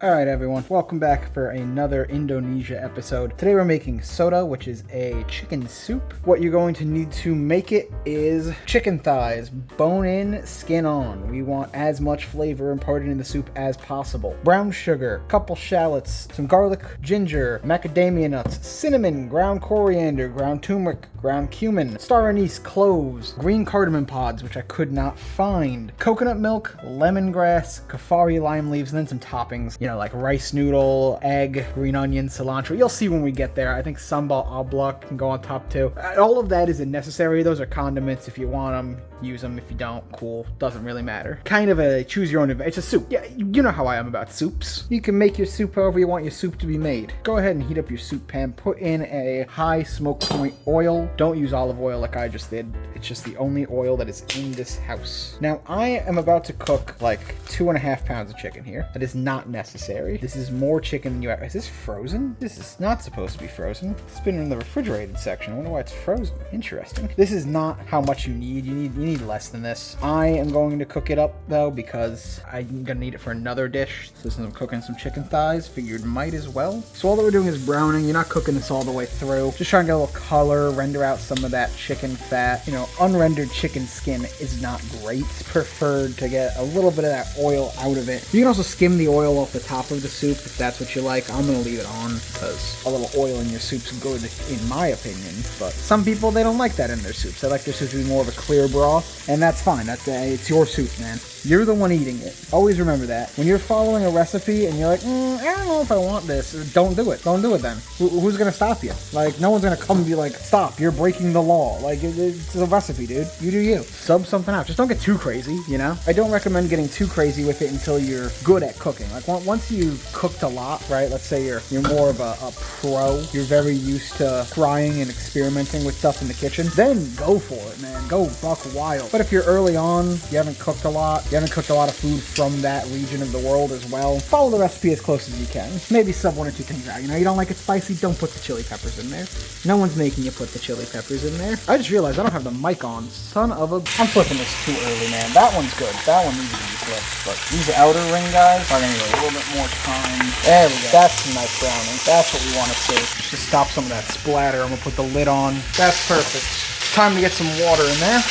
Alright everyone, welcome back for another Indonesia episode. Today we're making Soto, which is a chicken soup. What you're going to need to make it is chicken thighs, bone in, skin on. We want as much flavor imparted in the soup as possible. Brown sugar, couple shallots, some garlic, ginger, macadamia nuts, cinnamon, ground coriander, ground turmeric, ground cumin, star anise, cloves, green cardamom pods, which I could not find, coconut milk, lemongrass, kafari lime leaves, and then some toppings. Like rice noodle, egg, green onion, cilantro. You'll see when we get there. I think sambal oblak can go on top too. All of that isn't necessary. Those are condiments. If you want them, use them. If you don't, cool. Doesn't really matter. Kind of a choose your own adventure. It's a soup. Yeah, you know how I am about soups. You can make your soup however you want your soup to be made. Go ahead and heat up your soup pan. Put in a high smoke point oil. Don't use olive oil like I just did. It's just the only oil that is in this house. Now, I am about to cook like 2.5 pounds of chicken here. That is not necessary. This is more chicken than you have. Is this frozen? This is not supposed to be frozen. It's been in the refrigerated section. I wonder why it's frozen. Interesting. This is not how much you need. You need less than this. I am going to cook it up though because I'm gonna need it for another dish. So since I'm cooking some chicken thighs, figured might as well. So all that we're doing is browning. You're not cooking this all the way through. Just trying to get a little color, render out some of that chicken fat. Unrendered chicken skin is not great. It's preferred to get a little bit of that oil out of it. You can also skim the oil off the top of the soup if that's what you like. I'm gonna leave it on because a little oil in your soup's good in my opinion, but some people, they don't like that in their soups. They like their soup to be more of a clear broth, and that's fine. It's your soup, man. You're the one eating it. Always remember that. When you're following a recipe and you're like, I don't know if I want this, don't do it. Don't do it then. Who's gonna stop you? Like, no one's gonna come and be like, stop, you're breaking the law. Like, it's a recipe, dude. You do you. Sub something out. Just don't get too crazy, I don't recommend getting too crazy with it until you're good at cooking. Like, once you've cooked a lot, right? Let's say you're more of a pro. You're very used to trying and experimenting with stuff in the kitchen. Then go for it, man. Go buck wild. But if you're early on, you haven't cooked a lot, you haven't cooked a lot of food from that region of the world as well, follow the recipe as close as you can. Maybe sub one or two things out. You don't like it spicy, don't put the chili peppers in there. No one's making you put the chili peppers in there. I just realized I don't have the mic on. Son of a... I'm flipping this too early, man. That one's good. That one needs to be flipped. But these outer ring guys are going to need a little bit more time. There we go. That's some nice browning. That's what we want to see. Just to stop some of that splatter, I'm going to put the lid on. That's perfect. It's time to get some water in there.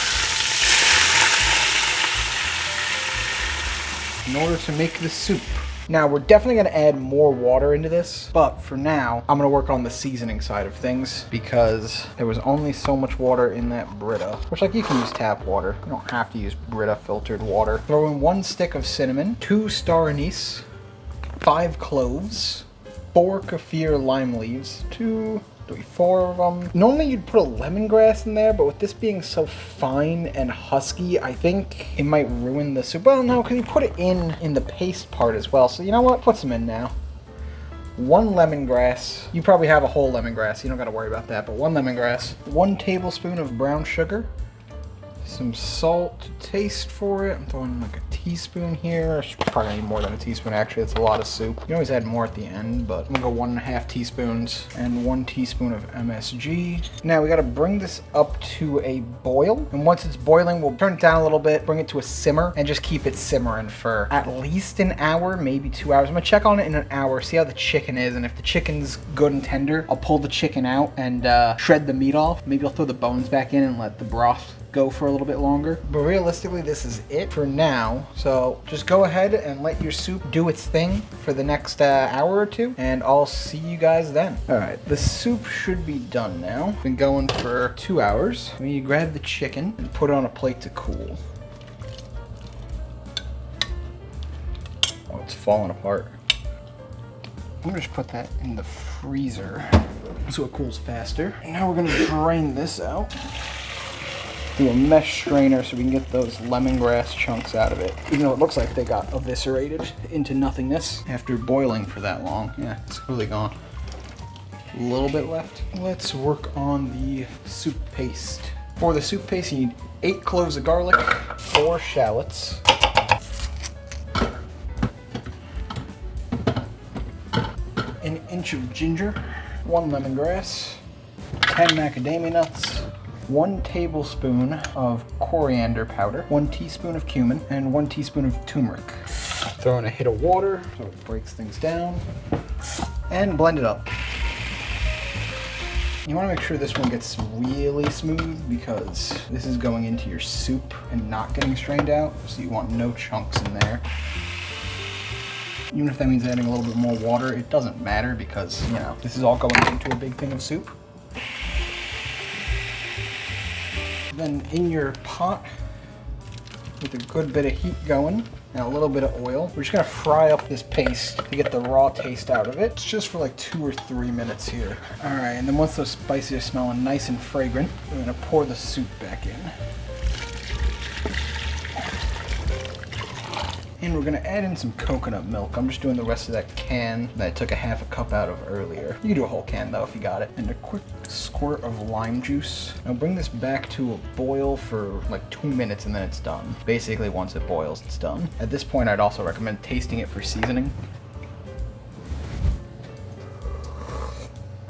In order to make the soup. Now, we're definitely going to add more water into this, but for now, I'm going to work on the seasoning side of things because there was only so much water in that Brita, which, you can use tap water. You don't have to use Brita filtered water. Throw in 1 stick of cinnamon, 2 star anise, 5 cloves, 4 kaffir lime leaves, 4 of them. Normally you'd put a lemongrass in there, but with this being so fine and husky, I think it might ruin the soup. Well, no, because you put it in the paste part as well. So you know what? Put some in now. 1 lemongrass. You probably have a whole lemongrass. You don't got to worry about that, but 1 lemongrass. 1 tablespoon of brown sugar. Some salt to taste for it. I'm throwing like a teaspoon here. Probably need more than a teaspoon, actually. It's a lot of soup. You can always add more at the end, but I'm gonna go 1.5 teaspoons and 1 teaspoon of MSG. Now we gotta bring this up to a boil. And once it's boiling, we'll turn it down a little bit, bring it to a simmer, and just keep it simmering for at least an hour, maybe 2 hours. I'm gonna check on it in an hour, see how the chicken is, and if the chicken's good and tender, I'll pull the chicken out and shred the meat off. Maybe I'll throw the bones back in and let the broth go for a little bit longer. But realistically, this is it for now. So just go ahead and let your soup do its thing for the next hour or two, and I'll see you guys then. All right, the soup should be done now. Been going for 2 hours. When you grab the chicken and put it on a plate to cool. Oh, it's falling apart. I'm gonna just put that in the freezer so it cools faster. Now we're gonna drain this out through a mesh strainer so we can get those lemongrass chunks out of it. Even though it looks like they got eviscerated into nothingness after boiling for that long. Yeah, it's really gone. A little bit left. Let's work on the soup paste. For the soup paste, you need 8 cloves of garlic, 4 shallots, an inch of ginger, 1 lemongrass, 10 macadamia nuts, 1 tablespoon of coriander powder, 1 teaspoon of cumin, and 1 teaspoon of turmeric. throw in a hit of water so it breaks things down, and blend it up. You want to make sure this one gets really smooth because this is going into your soup and not getting strained out, so you want no chunks in there. Even if that means adding a little bit more water, it doesn't matter because, you know, this is all going into a big thing of soup. Then in your pot, with a good bit of heat going and a little bit of oil, we're just gonna fry up this paste to get the raw taste out of it. It's just for like 2 or 3 minutes here. All right, and then once those spices are smelling nice and fragrant, we're gonna pour the soup back in. And we're gonna add in some coconut milk. I'm just doing the rest of that can that I took a half a cup out of earlier. You can do a whole can though if you got it. And a quick squirt of lime juice. Now bring this back to a boil for like 2 minutes and then it's done. Basically once it boils, it's done. At this point, I'd also recommend tasting it for seasoning.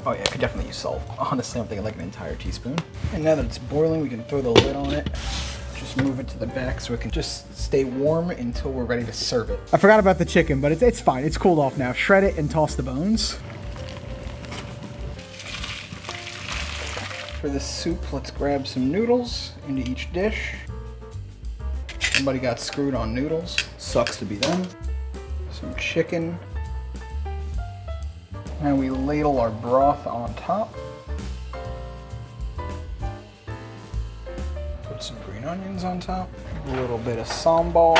Oh yeah, I could definitely use salt. Honestly, I'm thinking like an entire teaspoon. And now that it's boiling, we can throw the lid on it. Just move it to the back so it can just stay warm until we're ready to serve it. I forgot about the chicken, but it's fine. It's cooled off now. Shred it and toss the bones. For this soup, let's grab some noodles into each dish. Somebody got screwed on noodles. Sucks to be them. Some chicken. Now we ladle our broth on top. Put some green onions on top. A little bit of sambal.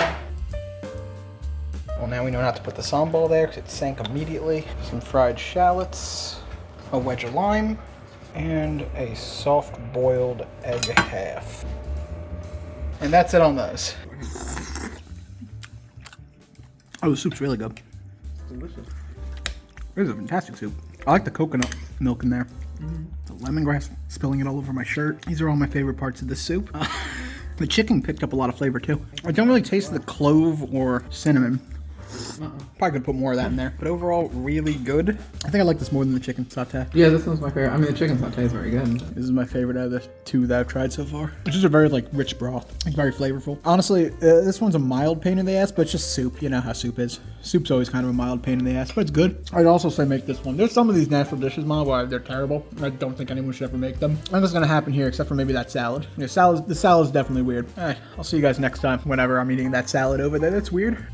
Well, now we know not to put the sambal there because it sank immediately. Some fried shallots, a wedge of lime, and a soft boiled egg half. And that's it on those. Oh, the soup's really good. Delicious. This is a fantastic soup. I like the coconut milk in there. The lemongrass, spilling it all over my shirt. These are all my favorite parts of this soup. The chicken picked up a lot of flavor too. I don't really taste the clove or cinnamon. Probably could put more of that in there. But overall, really good. I think I like this more than the chicken satay. Yeah, this one's my favorite. I mean, the chicken satay is very good. This is my favorite out of the 2 that I've tried so far. It's just a very like rich broth. It's very flavorful. Honestly, this one's a mild pain in the ass, but it's just soup. You know how soup is. Soup's always kind of a mild pain in the ass, but it's good. I'd also say make this one. There's some of these natural dishes, Mom, where they're terrible. I don't think anyone should ever make them. Nothing's gonna happen here except for maybe that salad. Yeah, the salad's definitely weird. All right, I'll see you guys next time whenever I'm eating that salad over there. That's weird.